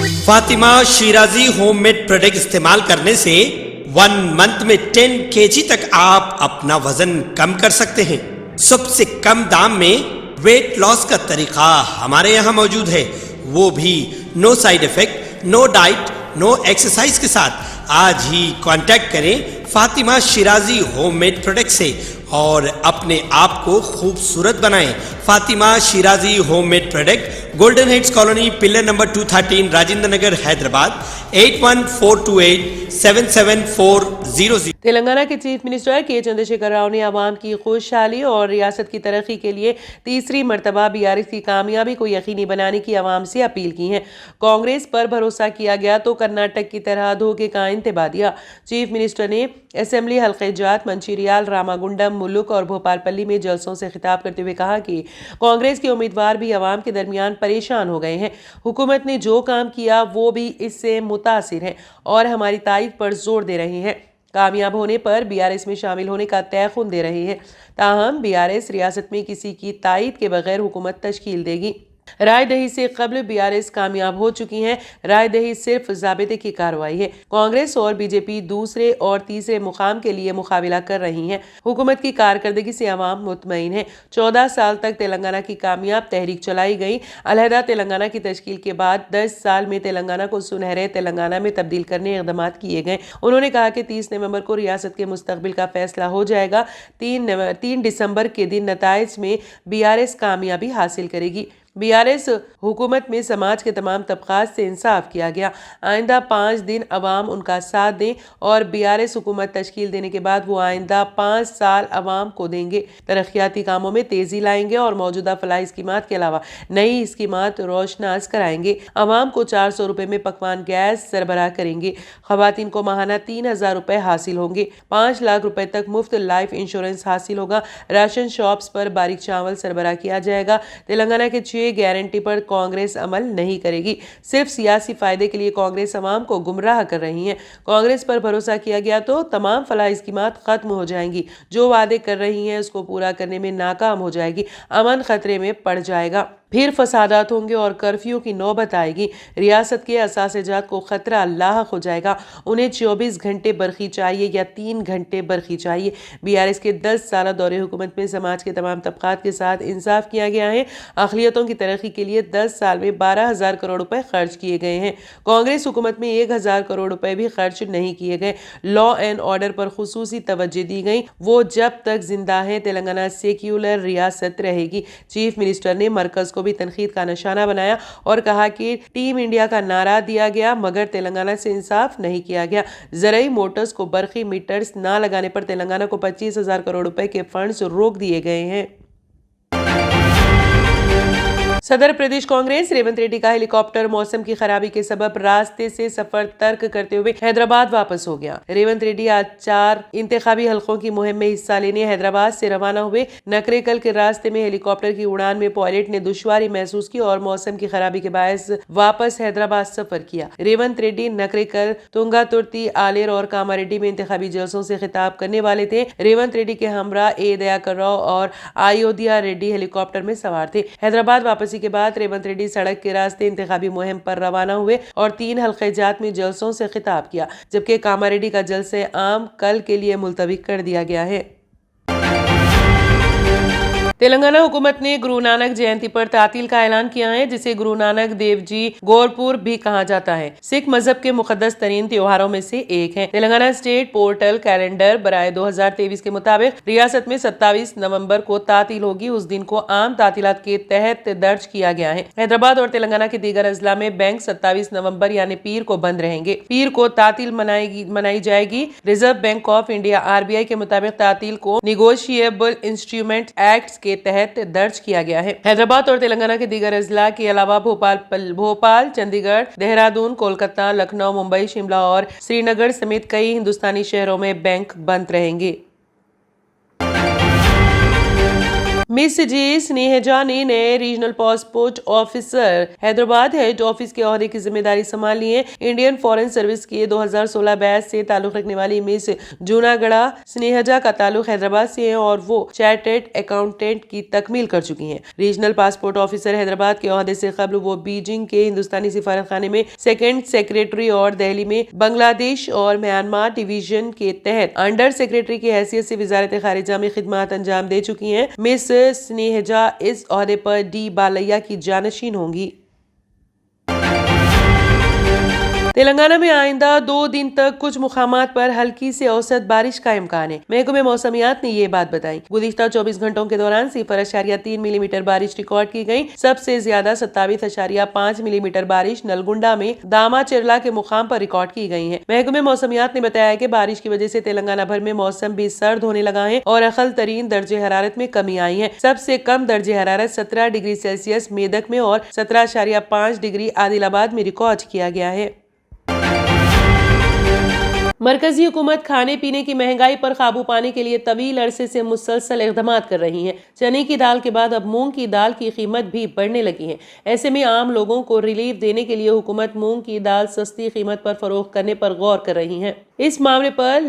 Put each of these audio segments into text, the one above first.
Fatima Shirazi homemade product इस्तेमाल करने से 1 मंथ में 10 kg तक आप अपना वजन कम कर सकते हैं। सबसे कम दाम में वेट लॉस का तरीका हमारे यहाँ मौजूद है, वो भी no side effect, no diet, no exercise के साथ। आज ही कांटेक्ट करें Fatima Shirazi homemade product से और अपने आप को खूबसूरत बनाएं। Fatima Shirazi homemade product, golden heads colony, pillar number 213, Rajendra Nagar, Hyderabad 8142877400। Telangana के चीफ मिनिस्टर के चंद्रशेखर राव ने आवाम की खुशहाली और रियासत की तरक्की के लिए तीसरी मरतबा बीआरएस की कामयाबी को यकीनी बनाने की आवाम से अपील की है। कांग्रेस पर भरोसा किया गया तो कर्नाटक की तरह धोखे का इंतबा दिया। चीफ मिनिस्टर ने असेंबली हल्के जात, मंचिरियाल, रामागुंडम, मुलुक और भोपालपल्ली में जलसों से खिताब करते हुए कहा कि कांग्रेस के उम्मीदवार भी आवाम के दरमियान परेशान हो गए हैं। हुकूमत ने जो काम किया वो भी इससे मुतासिर है और हमारी तारीफ पर जोर दे रहे हैं। कामयाब होने पर बीआरएस में शामिल होने का तयखुन दे रहे हैं। ताहम बीआरएस रियासत में किसी की तायद के बगैर हुकूमत तश्कील देगी। राय दही से कबल बीआरएस कामयाब हो चुकी हैं। राय दही सिर्फ ज़ाबिते की कार्रवाई है। कांग्रेस और बीजेपी दूसरे और तीसरे मुकाम के लिए मुकाबला कर रही हैं। हुकूमत की कारकर्दगी से अवाम मुतमईन है। 14 साल तक तेलंगाना की कामयाब तहरीक चलाई गई। अलहदा तेलंगाना की तश्कील के बाद 10 साल में तेलंगाना को सुनहरे तेलंगाना में तब्दील करने इक़दाम किए गए। उन्होंने कहा कि 30 नवंबर को रियासत के मुस्तकबिल का फैसला हो जाएगा। 3 दिसंबर के दिन नताइज में बीआरएस कामयाबी हासिल करेगी। बीआरएस हुकूमत में समाज के तमाम तबकात से इंसाफ किया गया। आइंदा 5 दिन अवाम उनका साथ दें और बीआरएस हुकूमत तश्कील देने के बाद वो आइंदा 5 साल अवाम को देंगे। तरक्याती कामों में तेजी लाएंगे और मौजूदा फलाही स्कीमात के अलावा नई स्कीमात रोशनास कराएंगे। अवाम को 400 रुपए में पकवान गैस सरबराह करेंगे। खवातीन को माहाना 3000 रुपए हासिल होंगे। 5 लाख रुपए तक मुफ्त लाइफ इंश्योरेंस हासिल होगा। राशन शॉप्स पर बारीक चावल सरबराह किया जाएगा। तेलंगाना के गारंटी पर कांग्रेस अमल नहीं करेगी। सिर्फ सियासी फायदे के लिए कांग्रेस अवाम को गुमराह कर रही है। कांग्रेस पर भरोसा किया गया तो तमाम फलाही स्कीमात खत्म हो जाएंगी। जो वादे कर रही हैं उसको पूरा करने में नाकाम हो जाएगी। अमन खतरे में पड़ जाएगा। फिर फसादात होंगे और कर्फ्यू की नौबत आएगी। रियासत के असासेजात को खतरा लाहक हो जाएगा। उन्हें 24 घंटे बरखी चाहिए या 3 घंटे बरखी चाहिए। बीआरएस के 10 साल दौरे हुकूमत में समाज के तमाम तबकात के साथ इंसाफ किया गया है। अक़लियतों की तरक्की के लिए 10 साल में 12,000 करोड़ रुपए खर्च किए गए हैं। कांग्रेस हुकूमत में 1,000 करोड़ रुपए भी खर्च नहीं किए गए। लॉ एंड ऑर्डर पर खुसूसी तवज्जो दी गई। वो जब तक जिंदा है तेलंगाना सेक्युलर रियासत रहेगी। चीफ मिनिस्टर ने मरकज को भी तनकीद का निशाना बनाया और कहा कि टीम इंडिया का नारा दिया गया मगर तेलंगाना से इंसाफ नहीं किया गया। ज़रई मोटर्स को बरखी मीटर्स ना लगाने पर तेलंगाना को 25,000 करोड़ रुपए के फंड्स रोक दिए गए हैं। सदर प्रदेश कांग्रेस रेवंत रेड्डी का हेलीकॉप्टर मौसम की खराबी के सबब रास्ते से सफर तर्क करते हुए हैदराबाद वापस हो गया। रेवंत रेड्डी आज 4 इंतखाबी हलकों की मुहिम में हिस्सा लेने हैदराबाद से रवाना हुए। नकरेकल के रास्ते में हेलीकॉप्टर की उड़ान में पायलट ने दुश्वारी महसूस की और मौसम की खराबी के बायस वापस हैदराबाद सफर किया। रेवंत रेड्डी नकरेकल, तुंगातुर्ती, आलेर और कामारेड्डी में इंतखाबी जलसों से खिताब करने वाले थे। रेवंत रेड्डी के हमरा ए दयाकर राव और अयोध्या रेड्डी हेलीकॉप्टर में सवार थे। हैदराबाद वापसी के बाद रेवंत रेड्डी सड़क के रास्ते इंतखाबी मुहिम पर रवाना हुए और 3 हल्के जात में जलसों से खिताब किया, जबकि कामारेड्डी का जलसे आम कल के लिए मुलतवी कर दिया गया है। तेलंगाना हुकूमत ने गुरु नानक जयंती पर तातील का ऐलान किया है, जिसे गुरु नानक देव जी गोरपुर भी कहा जाता है। सिख मजहब के मुकद्दस तरीन त्योहारों में से एक है। तेलंगाना स्टेट पोर्टल कैलेंडर बराए 2023 के मुताबिक रियासत में 27 नवंबर को तातील होगी। उस दिन को आम तातीलात के तहत दर्ज किया गया है। हैदराबाद और तेलंगाना के दीगर अजला में बैंक 27 नवंबर यानी पीर को बंद रहेंगे। पीर को तातील मनाई जाएगी। Reserve bank of India RBI के मुताबिक तातील को निगोशिएबल इंस्ट्रूमेंट एक्ट के तहत दर्ज किया गया है। हैदराबाद और तेलंगाना के दीगर अजला के अलावा भोपाल, चंडीगढ़, देहरादून, कोलकाता, लखनऊ, मुंबई, शिमला और श्रीनगर समेत कई हिंदुस्तानी शहरों में बैंक बंद रहेंगे। मिस जे स्नेहजा ने नए regional passport officer Hyderabad head office के ओहदे की जिम्मेदारी संभाल ली है। इंडियन फॉरेन सर्विस के 2016 बैच से ताल्लुक रखने वाली मिस जूनागढ़ा स्नेहजा का ताल्लुक हैदराबाद से है और वो चार्टर्ड अकाउंटेंट की तकमील कर चुकी हैं। रीजनल पासपोर्ट ऑफिसर हैदराबाद के ओहदे से कबल वो बीजिंग के हिंदुस्तानी सिफारत खाने में सेकेंड सेक्रेटरी और दिल्ली में बांग्लादेश और म्यांमार डिवीजन के तहत अंडर सेक्रेटरी की हैसियत से वजारत खारिजा में खिदमत अंजाम दे चुकी हैं। मिस स्नेहजा इस ओहदे पर डी बालैया की जानशीन होंगी। तेलंगाना में आइंदा 2 दिन तक कुछ मुकामात पर हल्की से औसत बारिश का इम्कान है। महकमे मौसमियात ने ये बात बताई। गुज़िश्ता 24 घंटों के दौरान 0.3 मिलीमीटर बारिश रिकॉर्ड की गई। सबसे ज्यादा 27.5 मिलीमीटर बारिश नलगुंडा में दामाचेरला के मुकाम पर रिकॉर्ड की गई है। महकमे मौसमियात ने बताया कि बारिश की वजह से तेलंगाना भर में मौसम भी सर्द होने लगा है और अकल तरीन दर्जे हरारत में कमी आई है। सबसे कम दर्जे हरारत 17 डिग्री सेल्सियस मेदक में और 17.5 डिग्री आदिलाबाद में रिकॉर्ड किया गया है। मरकजी हुकूमत खाने पीने की महंगाई पर काबू पाने के लिए तवील अरसे से मुसलसल इक़दाम कर रही है। चने की दाल के बाद अब मूंग की दाल की कीमत भी बढ़ने लगी है। ऐसे में आम लोगों को रिलीफ देने के लिए हुकूमत मूंग की दाल सस्ती कीमत पर फरोख्त करने पर गौर कर रही है। इस मामले पर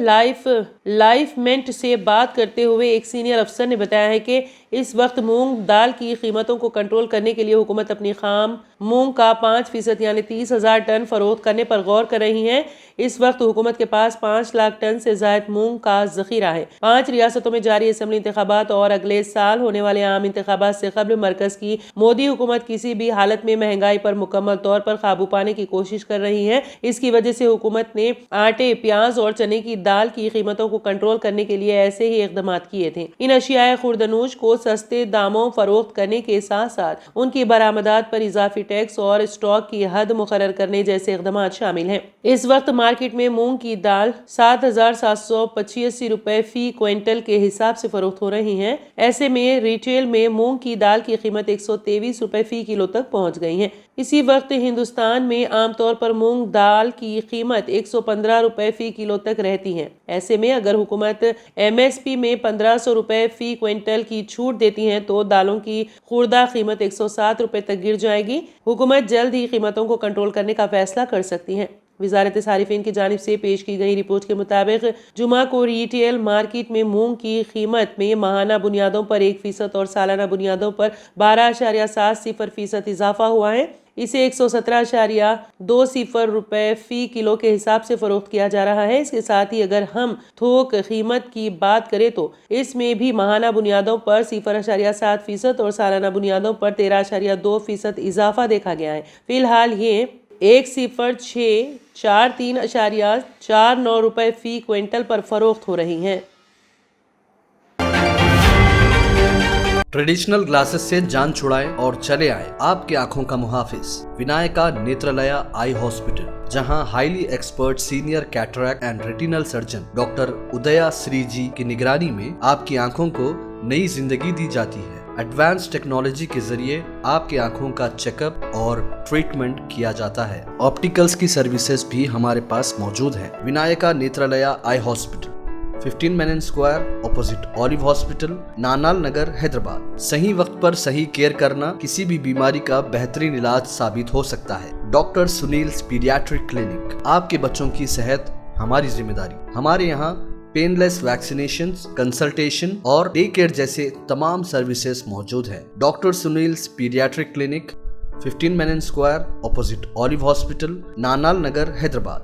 लाइफ मिंट से बात करते हुए एक सीनियर अफसर ने बताया है कि इस वक्त मूंग दाल की कीमतों को कंट्रोल करने के लिए हुकूमत अपनी खाम मूंग का 5% यानी 30,000 टन फरोख्त करने पर गौर कर रही है। इस वक्त हुकूमत के पास 5 लाख टन से ज़ायद मूंग का ज़ख़ीरा है। 5 रियासतों में जारी असम्बली इंतखाबात और अगले साल होने वाले आम इंतखाबात से कबल मरकज की मोदी हुकूमत किसी भी हालत में महंगाई पर मुकम्मल तौर पर काबू पाने की कोशिश कर रही है। इसकी वजह से हुकूमत ने आटे, प्याज और चने की दाल की कीमतों को कंट्रोल करने के लिए ऐसे ही इक़दाम किए थे। इन अशियाए खुर्दनूश को सस्ते दामों फरोख्त करने के साथ साथ उनकी बरामदात पर इजाफी टैक्स और स्टॉक की हद मुकर्रर करने जैसे इक़दाम शामिल हैं। इस वक्त मार्केट में मूंग की दाल 7,785 रुपए फी क्विंटल के हिसाब से फरोख्त हो रही है। ऐसे में रिटेल में मूंग की दाल की कीमत 123 रुपए फी किलो तक पहुंच गई है। इसी वक्त हिंदुस्तान में आमतौर पर मूंग दाल की कीमत 115 रुपए फी किलो तक रहती है। ऐसे में अगर हुकूमत MSP में 1500 रुपए फी क्विंटल की छूट देती है तो दालों की खुर्दा कीमत 107 रुपए तक गिर जाएगी। हुकूमत जल्द ही कीमतों को कंट्रोल करने का फैसला कर सकती है। वजारत सारिफीन की जानिब से पेश की गई रिपोर्ट के मुताबिक जुमा को रिटेल मार्केट में मूंग की कीमत में माहाना बुनियादों पर 1% और सालाना बुनियादों पर 12.70% इजाफा हुआ है। इसे 117.20 रुपए फी किलो के हिसाब से फरोख्त किया जा रहा है। इसके साथ ही अगर हम थोक कीमत की बात करें तो इसमें भी माहाना बुनियादों पर 0.7% और सालाना बुनियादों पर 13.2% इजाफा देखा गया है। फिलहाल ये 1,0643.49 रुपए फी क्विंटल पर फरोख्त हो रही हैं। ट्रेडिशनल ग्लासेस से जान छुड़ाएं और चले आए आपकी आंखों का मुहाफिज विनायका नेत्रालया आई हॉस्पिटल, जहां highly expert senior cataract and retinal surgeon doctor उदया श्री जी की निगरानी में आपकी आंखों को नई जिंदगी दी जाती है। एडवांस टेक्नोलॉजी के जरिए आपकी आंखों का चेकअप और ट्रीटमेंट किया जाता है। ऑप्टिकल्स की सर्विसेज भी हमारे पास मौजूद है। Vinayaka Netralaya eye hospital, 15 Menon square, opposite olive hospital, Nanal Nagar, Hyderabad. सही वक्त पर सही केयर करना किसी भी बीमारी का बेहतरीन इलाज साबित हो सकता है। डॉक्टर सुनील पीडियाट्रिक क्लिनिक, आपके बच्चों की सेहत हमारी जिम्मेदारी। हमारे यहाँ पेनलेस वैक्सीनेशन, कंसल्टेशन और डे केयर जैसे तमाम सर्विसेज मौजूद है। Doctor Sunil paediatric clinic, 15 Menon square, opposite olive hospital, Nanal Nagar, Hyderabad.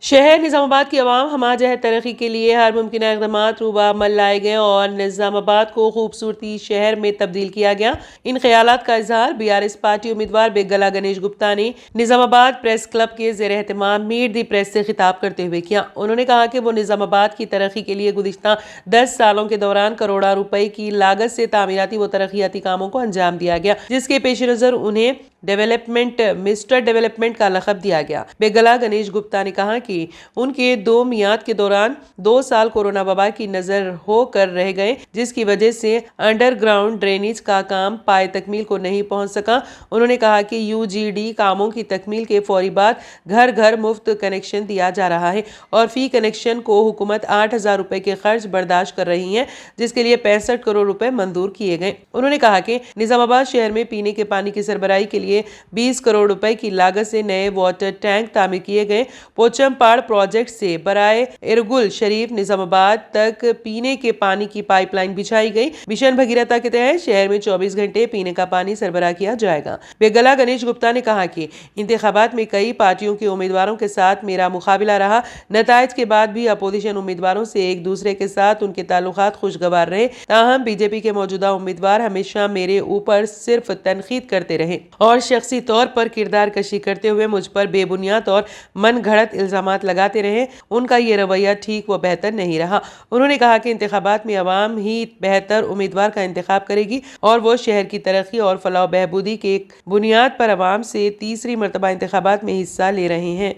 शहर निज़ामाबाद की आवाम हमाजहत तरक्की के लिए हर मुमकिन इक़दामात रूबा अमल लाए गए और निज़ामाबाद को खूबसूरती शहर में तब्दील किया गया। इन ख्यालात का इजहार BRS पार्टी उम्मीदवार बेगला गणेश गुप्ता ने निज़ामाबाद प्रेस क्लब के ज़ेर एहतमाम मीट दी प्रेस से खिताब करते हुए किया। उन्होंने कहा कि वो निज़ामाबाद की तरक्की के लिए गुज़िश्ता 10 सालों के दौरान करोड़ों रुपए की लागत से तामीराती व तरक्याती कामों को अंजाम दिया गया, जिसके पेश नज़र उन्हें डेवलपमेंट मिस्टर डेवलपमेंट का लक़ब दिया गया। बेगला गणेश गुप्ता ने कहा कि उनके 2 मियाद के दौरान 2 साल कोरोना वबा की नजर होकर रह गए, जिसकी वजह से अंडरग्राउंड ड्रेनेज का काम पाए तकमील को नहीं पहुंच सका। उन्होंने कहा कि यूजीडी कामों की तकमील के फौरी बाद घर घर मुफ्त कनेक्शन दिया जा रहा है और फी कनेक्शन को हुकूमत 8,000 रुपए के खर्च बर्दाश्त कर रही है, जिसके लिए 65 करोड़ रुपए मंजूर किए गए। उन्होंने कहा कि निजामाबाद शहर में पीने के पानी की सरबराही के लिए 20 करोड़ रुपए की लागत से नए वाटर टैंक तामीर किए गए। पोचमपाड़ प्रोजेक्ट से बराए इरगुल शरीफ निजामाबाद तक पीने के पानी की पाइपलाइन बिछाई गई। मिशन भगीरथा के तहत शहर में 24 घंटे पीने का पानी सरबराह किया जाएगा। बेगला गणेश गुप्ता ने कहा कि इंतखाबात में कई पार्टियों के उम्मीदवारों के साथ मेरा मुकाबला रहा। नताइज के बाद भी अपोजिशन उम्मीदवारों से एक दूसरे के साथ उनके ताल्लुकात खुशगवार रहे। ताहम बीजेपी के मौजूदा उम्मीदवार हमेशा मेरे ऊपर सिर्फ तनकीद करते रहे और शख्सी तौर पर किरदार कशी करते हुए मुझ पर बेबुनियाद और मन घड़त इल्जामात लगाते रहे। उनका ये रवैया ठीक व बेहतर नहीं रहा। उन्होंने कहा कि इंतखाबात में अवाम ही बेहतर उम्मीदवार का इंतखाब करेगी और वो शहर की तरक्की और फलाह बहबूदी के एक बुनियाद पर अवाम से तीसरी मरतबा इंतखाबात में हिस्सा ले रहे हैं।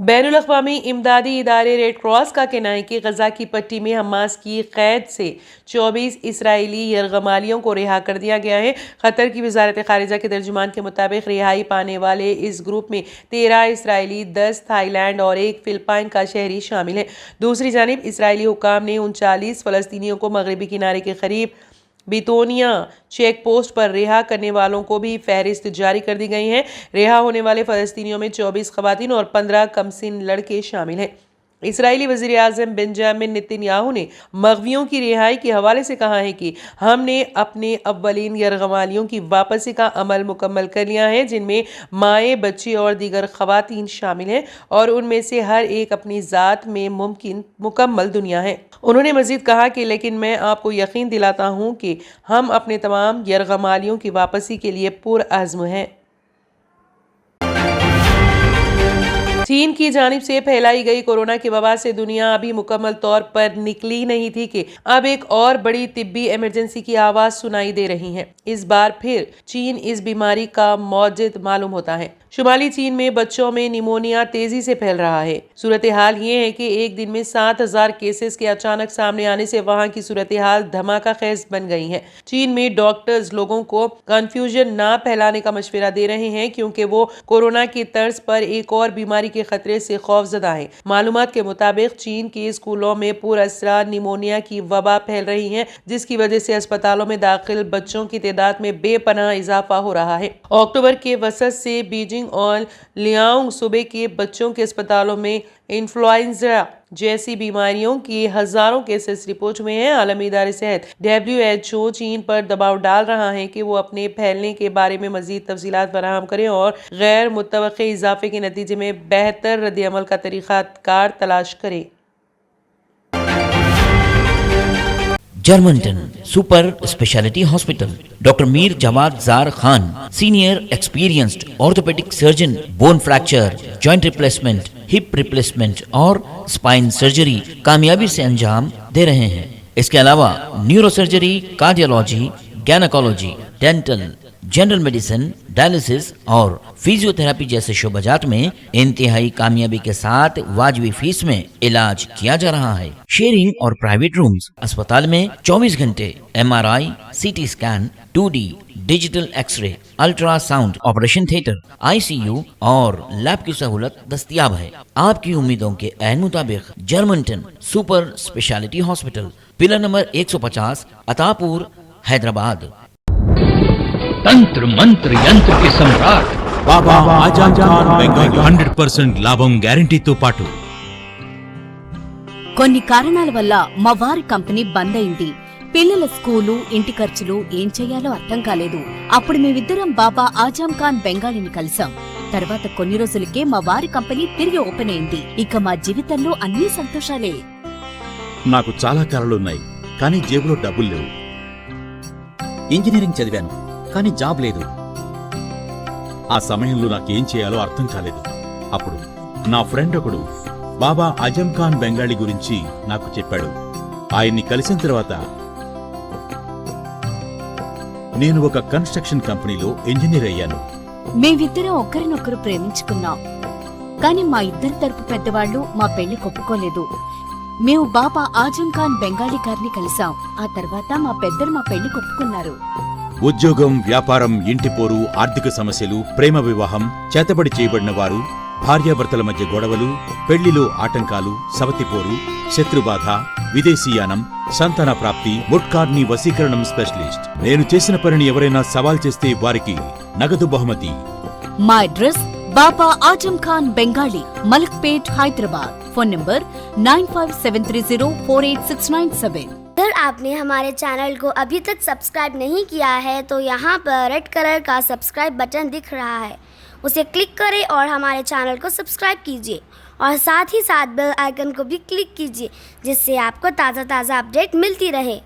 बैनुल अक़वामी इमदादी इदारे रेड क्रॉस का कहना है कि गजा की पट्टी में हमास की कैद से 24 इसराइली यरगमालियों को रिहा कर दिया गया है। कतर की वजारत खारिजा के तर्जुमान के मुताबिक रिहाई पाने वाले इस ग्रुप में 13 इसराइली, 10 थाईलैंड और 1 फिलिपाइन का शहरी शामिल है। दूसरी जानिब इसराइली हुकाम ने 39 फ़लस्तीनियों को मगरबी किनारे के करीब बितोनिया चेक पोस्ट पर रिहा करने वालों को भी फहरिस्त जारी कर दी गई है। रिहा होने वाले फ़लस्तीनियों में 24 ख़वातीन और 15 कमसिन लड़के शामिल हैं। इसराइली वज़ीर आज़म बेंजामिन नेतन्याहू ने मग़वियों की रिहाई के हवाले से कहा है कि हमने अपने अव्वलीन यरगमालियों की वापसी का अमल मुकम्मल कर लिया है, जिनमें माएँ, बच्चे और दीगर ख़वातीन शामिल हैं और उनमें से हर एक अपनी ज़ात में मुकम्मल दुनिया है। उन्होंने मज़ीद कहा कि लेकिन मैं आपको यकीन दिलाता हूँ कि हम अपने तमाम यरगमालियों की वापसी के लिए पुरअज़्म हैं। चीन की जानिब से फैलाई गई कोरोना की वबा से दुनिया अभी मुकम्मल तौर पर निकली नहीं थी कि अब एक और बड़ी तिब्बी इमरजेंसी की आवाज सुनाई दे रही है। इस बार फिर चीन इस बीमारी का मौजिद मालूम होता है। शुमाली चीन में बच्चों में निमोनिया तेजी से फैल रहा है। सूरत हाल ये है कि एक दिन में 7,000 केसेस के अचानक सामने आने से वहां की सूरत हाल धमाका खेज बन गई है। चीन में डॉक्टर्स लोगों को कंफ्यूजन ना फैलाने का मशवरा दे रहे हैं, क्योंकि वो कोरोना की तर्ज पर एक और बीमारी के खतरे से खौफजदा है। मालूमात के मुताबिक चीन के स्कूलों में पुरअसरा निमोनिया की वबा फैल रही है, जिसकी वजह से अस्पतालों में दाखिल बच्चों की तादाद में बेपनाह इजाफा हो रहा है। अक्टूबर के वसत से बीजिंग और लियांग सूबे के बच्चों के अस्पतालों में इन्फ्लुएंजा जैसी बीमारियों की हजारों केसेस रिपोर्ट हुए हैं। आलमी इदारे सेहत WHO चीन पर दबाव डाल रहा है कि वो अपने फैलने के बारे में मजीद तफसीलात फराहम करें और गैर मुतवक्के इजाफे के नतीजे में बेहतर रद्द-ए-अमल का तरीक़ाकार तलाश करे। Germanten super speciality hospital, doctor Mir Jawad Zar Khan, senior experienced orthopaedic surgeon, bone fracture, joint replacement, hip replacement और स्पाइन सर्जरी कामयाबी से अंजाम दे रहे हैं। इसके अलावा neuro surgery, cardiology, gynaecology, dental, general medicine, dialysis और फिजियोथेरेपी जैसे शोबाजात में इंतहाई कामयाबी के साथ वाजिबी फीस में इलाज किया जा रहा है। शेयरिंग और प्राइवेट रूम्स, अस्पताल में 24 घंटे MRI, CT scan, 2D digital x-ray, ultrasound, operation theatre, ICU और लैब की सहूलत दस्तयाब है। आपकी उम्मीदों के ऐन मुताबिक Germanten super speciality hospital, pillar number 150, Attapur, Hyderabad. तंत्र मंत्र यंत्र के सम्राट బాబా ఆజమ్ ఖాన్ బెంగాలీ 100% లాభం గ్యారంటీతో పాటు కొన్ని కారణాల వల్ల మా వారి కంపెనీ బంద్ అయింది. పిల్లల స్కూలు, ఇంటి ఖర్చులు ఏం చెయ్యాలో అర్థం కాలేదు. అప్పుడు మేమిద్దరం బాబా ఆజం ఖాన్ బెంగాలీని కలిసాం. తర్వాత కొన్ని రోజులకే మా వారి కంపెనీ తిరిగి ఓపెన్ అయింది. ఇక మా జీవితంలో అన్ని సంతోషాలే. నాకు చాలా కలలున్నాయి, కానీ జేబులో డబ్బులు లేవు. ఇంజనీరింగ్ చదివాను, కానీ జాబ్ లేదు. ఆ సమయంలో నాకేం చేయాలో అర్థం కాలేదు. అప్పుడు నా ఫ్రెండ్ ఒకడు బాబా ఆజం ఖాన్ బెంగాలీ గురించి నాకు చెప్పాడు. ఆయన్ని కలిసిన తర్వాత నేను ఒక కన్స్ట్రక్షన్ కంపెనీలో ఇంజనీర్ అయ్యాను. మేమిద్దరం ఒకరినొకరు ప్రేమించుకున్నాం. కానీ మా ఇద్దరి తరపు పెద్దవాళ్లు మా పెళ్లి ఒప్పుకోలేదు. మేము బాబా ఆజం ఖాన్ బెంగాలీ గారిని కలిసాం. ఆ తర్వాత మా పెద్దలు మా పెళ్లి ఒప్పుకున్నారు. ఉద్యోగం, వ్యాపారం, ఇంటి పోరు, ఆర్థిక సమస్యలు, ప్రేమ వివాహం, చేతబడి చేయబడిన వారు, భార్యాభర్తల మధ్య గొడవలు, పెళ్లిలో ఆటంకాలు, సవతిపోరు, శత్రుబాధ, విదేశీయానం, సంతాన ప్రాప్తి, ముట్కార్ని వశీకరణం స్పెషలిస్ట్. నేను చేసిన పనిని ఎవరైనా సవాల్ చేస్తే వారికి నగదు బహుమతి. మా address Baba Azam Khan Bengali, Malakpet, Hyderabad. Phone number 9573048697। अगर आपने हमारे चैनल को अभी तक सब्सक्राइब नहीं किया है तो यहाँ पर रेड कलर का सब्सक्राइब बटन दिख रहा है, उसे क्लिक करें और हमारे चैनल को सब्सक्राइब कीजिए और साथ ही साथ बेल आइकन को भी क्लिक कीजिए, जिससे आपको ताज़ा अपडेट मिलती रहे।